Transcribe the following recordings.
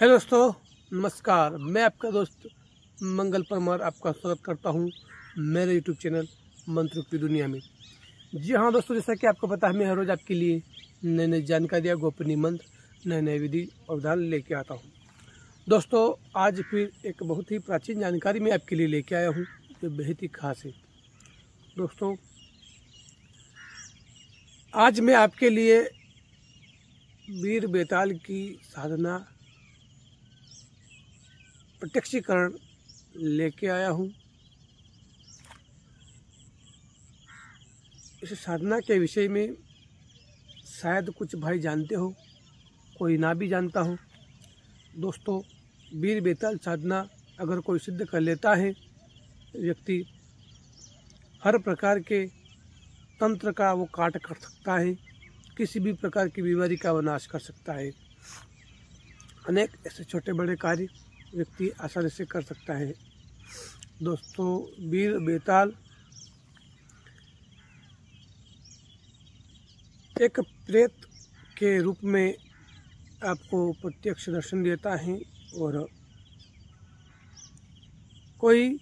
Hello दोस्तों, नमस्कार। मैं आपका दोस्त मंगल परमार आपका स्वागत करता हूं मेरे यूट्यूब चैनल मंत्रों की दुनिया में। जी हाँ दोस्तों, जैसा कि आपको पता है मैं हर रोज़ आपके लिए नई नई जानकारियाँ, गोपनीय मंत्र, नए नए विधि और विधान लेके आता हूं। दोस्तों, आज फिर एक बहुत ही प्राचीन जानकारी मैं आपके लिए लेके आया हूँ जो बेहद ही खास है। दोस्तों, आज मैं आपके लिए वीर बेताल की साधना प्रत्यक्षीकरण लेके आया हूँ। इस साधना के विषय में शायद कुछ भाई जानते हो, कोई ना भी जानता हो। दोस्तों, वीर बेताल साधना अगर कोई सिद्ध कर लेता है, व्यक्ति हर प्रकार के तंत्र का वो काट कर सकता है, किसी भी प्रकार की बीमारी का वो नाश कर सकता है। अनेक ऐसे छोटे बड़े कार्य व्यक्ति आसानी से कर सकता है। दोस्तों, वीर बेताल एक प्रेत के रूप में आपको प्रत्यक्ष दर्शन देता है और कोई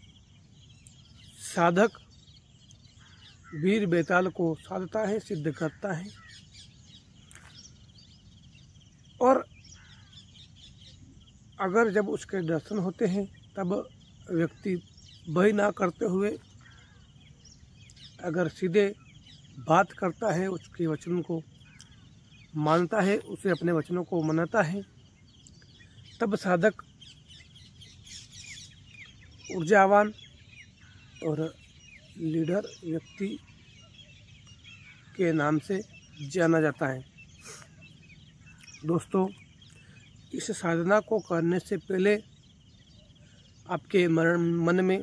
साधक वीर बेताल को साधता है, सिद्ध करता है और अगर जब उसके दर्शन होते हैं तब व्यक्ति भय ना करते हुए अगर सीधे बात करता है, उसके वचन को मानता है, उसे अपने वचनों को मनाता है, तब साधक ऊर्जावान और लीडर व्यक्ति के नाम से जाना जाता है। दोस्तों, इस साधना को करने से पहले आपके मन में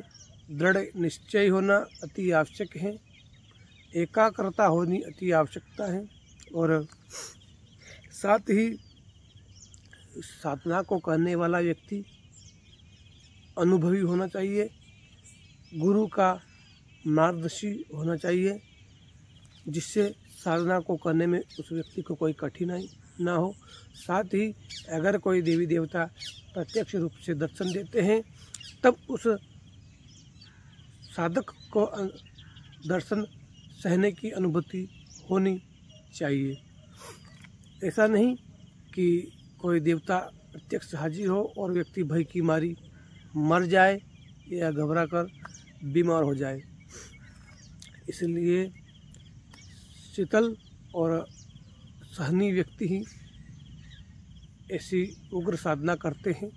दृढ़ निश्चय होना अति आवश्यक है, एकाग्रता होनी अति आवश्यकता है और साथ ही साधना को करने वाला व्यक्ति अनुभवी होना चाहिए, गुरु का मार्गदर्शी होना चाहिए, जिससे साधना को करने में उस व्यक्ति को कोई कठिनाई ना हो। साथ ही अगर कोई देवी देवता प्रत्यक्ष रूप से दर्शन देते हैं तब उस साधक को दर्शन सहने की अनुभूति होनी चाहिए। ऐसा नहीं कि कोई देवता प्रत्यक्ष हाजिर हो और व्यक्ति भय की मारी मर जाए या घबरा कर बीमार हो जाए। इसलिए शीतल और सहनी व्यक्ति ही ऐसी उग्र साधना करते हैं।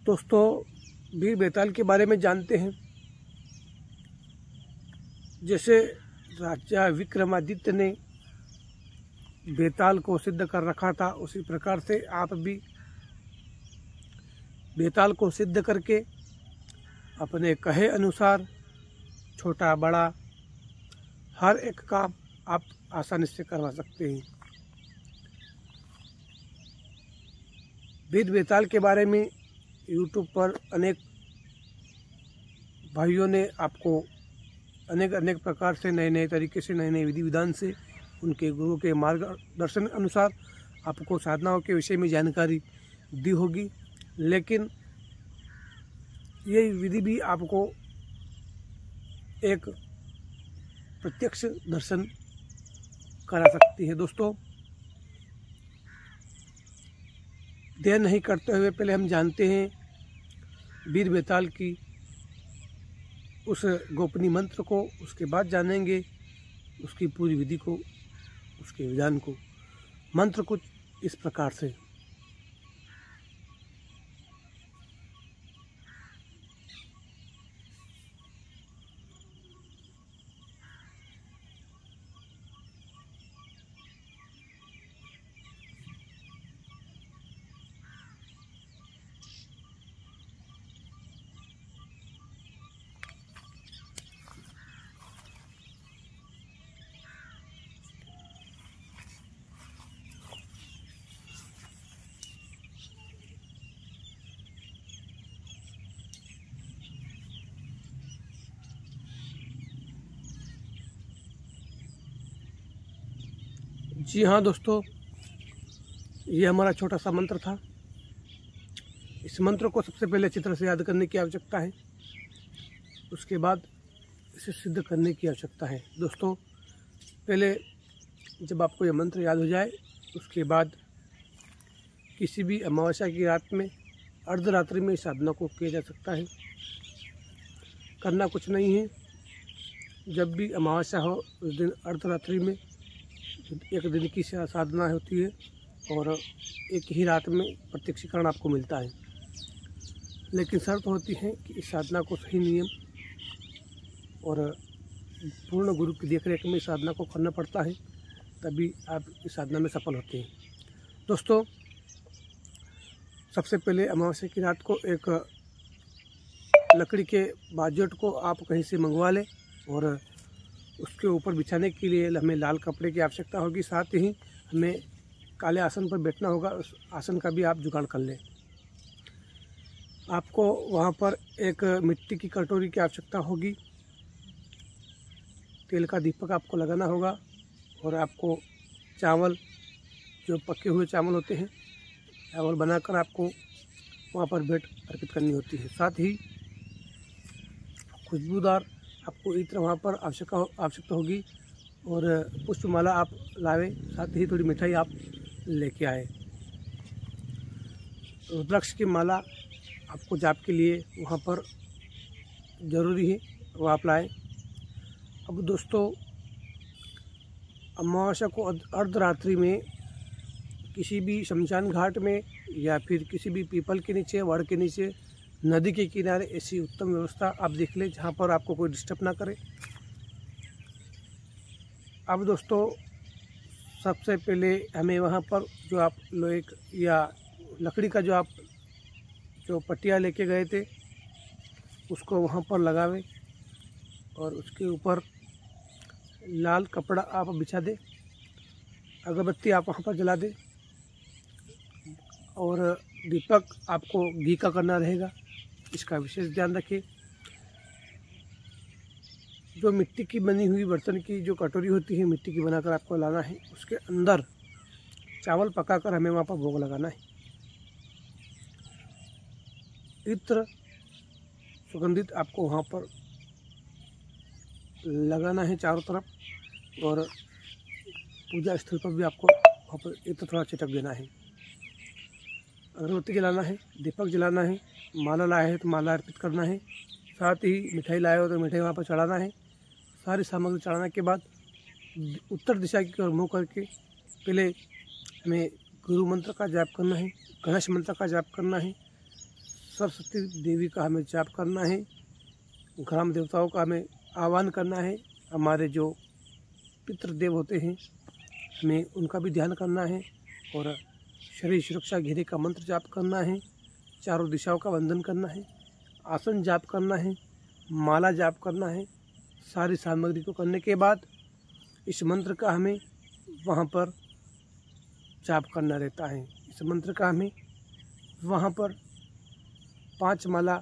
दोस्तों, वीर बेताल के बारे में जानते हैं। जैसे राजा विक्रमादित्य ने बेताल को सिद्ध कर रखा था, उसी प्रकार से आप भी बेताल को सिद्ध करके अपने कहे अनुसार छोटा बड़ा हर एक काम आप आसानी से करवा सकते हैं। वीर बेताल के बारे में यूट्यूब पर अनेक भाइयों ने आपको अनेक प्रकार से नए नए तरीके से नए नए विधि विधान से उनके गुरु के मार्गदर्शन अनुसार आपको साधनाओं के विषय में जानकारी दी होगी, लेकिन ये विधि भी आपको एक प्रत्यक्ष दर्शन करा सकती है। दोस्तों, देर नहीं करते हुए पहले हम जानते हैं वीर बेताल की उस गोपनीय मंत्र को, उसके बाद जानेंगे उसकी पूरी विधि को, उसके विधान को। मंत्र कुछ इस प्रकार से। जी हाँ दोस्तों, ये हमारा छोटा सा मंत्र था। इस मंत्र को सबसे पहले अच्छी तरह से याद करने की आवश्यकता है, उसके बाद इसे सिद्ध करने की आवश्यकता है। दोस्तों, पहले जब आपको यह मंत्र याद हो जाए, उसके बाद किसी भी अमावस्या की रात में अर्धरात्रि में इस साधना को किया जा सकता है। करना कुछ नहीं है, जब भी अमावस्या हो उस दिन अर्धरात्रि में एक दिन की साधना होती है और एक ही रात में प्रत्यक्षीकरण आपको मिलता है। लेकिन शर्त होती है कि इस साधना को सही नियम और पूर्ण गुरु की देखरेख में इस साधना को करना पड़ता है, तभी आप इस साधना में सफल होते हैं। दोस्तों, सबसे पहले अमावस्या की रात को एक लकड़ी के बाजोट को आप कहीं से मंगवा लें और उसके ऊपर बिछाने के लिए हमें लाल कपड़े की आवश्यकता होगी। साथ ही हमें काले आसन पर बैठना होगा, उस आसन का भी आप जुगाड़ कर लें। आपको वहाँ पर एक मिट्टी की कटोरी की आवश्यकता होगी, तेल का दीपक आपको लगाना होगा और आपको चावल, जो पके हुए चावल होते हैं, चावल बनाकर आपको वहाँ पर भेंट अर्पित करनी होती है। साथ ही खुशबूदार आपको इत्र वहाँ पर आवश्यकता होगी और पुष्पमाला आप लावे, साथ ही थोड़ी मिठाई आप लेके आए। रुद्राक्ष की माला आपको जाप के लिए वहाँ पर ज़रूरी है, वो आप लाएं। अब दोस्तों, अमावस्या को अर्धरात्रि में किसी भी शमशान घाट में या फिर किसी भी पीपल के नीचे, वड़ के नीचे, नदी के किनारे ऐसी उत्तम व्यवस्था आप देख लें जहाँ पर आपको कोई डिस्टर्ब ना करे। अब दोस्तों, सबसे पहले हमें वहाँ पर जो आप लोहे या लकड़ी का जो पट्टियाँ लेके गए थे उसको वहाँ पर लगावे और उसके ऊपर लाल कपड़ा आप बिछा दें, अगरबत्ती आप वहाँ पर जला दें और दीपक आपको घी का करना रहेगा। इसका विशेष ध्यान रखें। जो मिट्टी की बनी हुई बर्तन की जो कटोरी होती है, मिट्टी की बनाकर आपको लाना है, उसके अंदर चावल पकाकर हमें वहाँ पर भोग लगाना है। इत्र सुगंधित आपको वहाँ पर लगाना है चारों तरफ और पूजा स्थल पर भी आपको वहाँ पर इत्र थोड़ा छिटक देना है। अगरबत्ती जलाना है, दीपक जलाना है, माला लाया है तो माला अर्पित करना है, साथ ही मिठाई लाए हो तो मिठाई वहाँ पर चढ़ाना है। सारी सामग्री चढ़ाने के बाद उत्तर दिशा की ओर मुँह करके पहले हमें गुरु मंत्र का जाप करना है, गणेश मंत्र का जाप करना है, सरस्वती देवी का हमें जाप करना है, ग्राम देवताओं का हमें आह्वान करना है, हमारे जो पितृदेव होते हैं हमें उनका भी ध्यान करना है और शरीर सुरक्षा घेरे का मंत्र जाप करना है, चारों दिशाओं का वंदन करना है, आसन जाप करना है, माला जाप करना है। सारी सामग्री को करने के बाद इस मंत्र का हमें वहाँ पर जाप करना रहता है। इस मंत्र का हमें वहाँ पर 5 माला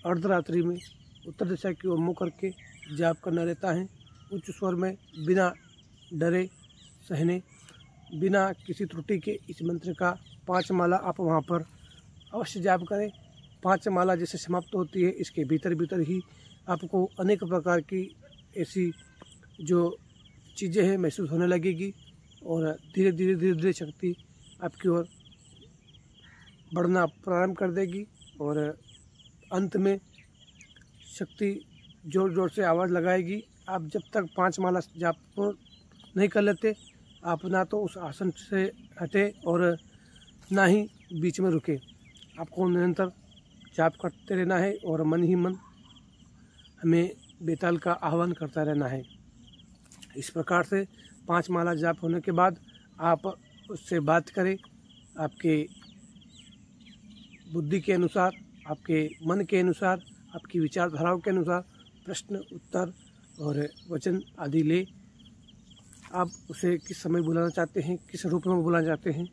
अर्धरात्रि में उत्तर दिशा की ओर मुँह करके जाप करना रहता है। उच्च स्वर में बिना डरे सहने, बिना किसी त्रुटि के इस मंत्र का 5 माला आप वहाँ पर अवश्य जाप करें। 5 माला जैसे समाप्त होती है, इसके भीतर ही आपको अनेक प्रकार की ऐसी जो चीज़ें हैं महसूस होने लगेगी और धीरे धीरे शक्ति आपकी ओर बढ़ना प्रारंभ कर देगी और अंत में शक्ति जोर जोर से आवाज़ लगाएगी। आप जब तक 5 माला जाप नहीं कर लेते, आप ना तो उस आसन से हटे और ना ही बीच में रुके। आपको निरंतर जाप करते रहना है और मन ही मन हमें बेताल का आह्वान करता रहना है। इस प्रकार से 5 माला जाप होने के बाद आप उससे बात करें। आपके बुद्धि के अनुसार, आपके मन के अनुसार, आपकी विचारधाराओं के अनुसार प्रश्न, उत्तर और वचन आदि ले। आप उसे किस समय बुलाना चाहते हैं, किस रूप में बुलाना चाहते हैं,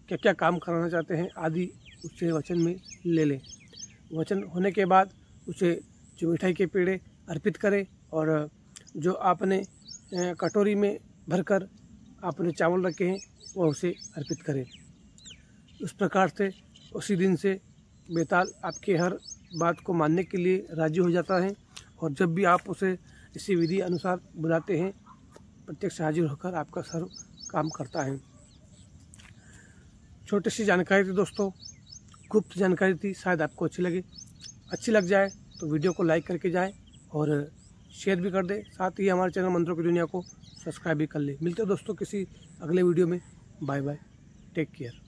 क्या क्या काम कराना चाहते हैं आदि उससे वचन में ले लें। वचन होने के बाद उसे जो मिठाई के पेड़े अर्पित करें और जो आपने कटोरी में भरकर आपने चावल रखे हैं वह उसे अर्पित करें। उस प्रकार से उसी दिन से बेताल आपके हर बात को मानने के लिए राजी हो जाता है और जब भी आप उसे इसी विधि अनुसार बुलाते हैं प्रत्यक्ष हाजिर होकर आपका सर्व काम करता है। छोटी सी जानकारी थी दोस्तों, गुप्त जानकारी थी, शायद आपको अच्छी लग जाए तो वीडियो को लाइक करके जाए और शेयर भी कर दे। साथ ही हमारे चैनल मंत्रों की दुनिया को सब्सक्राइब भी कर ले। मिलते हैं दोस्तों किसी अगले वीडियो में। Bye bye, take care.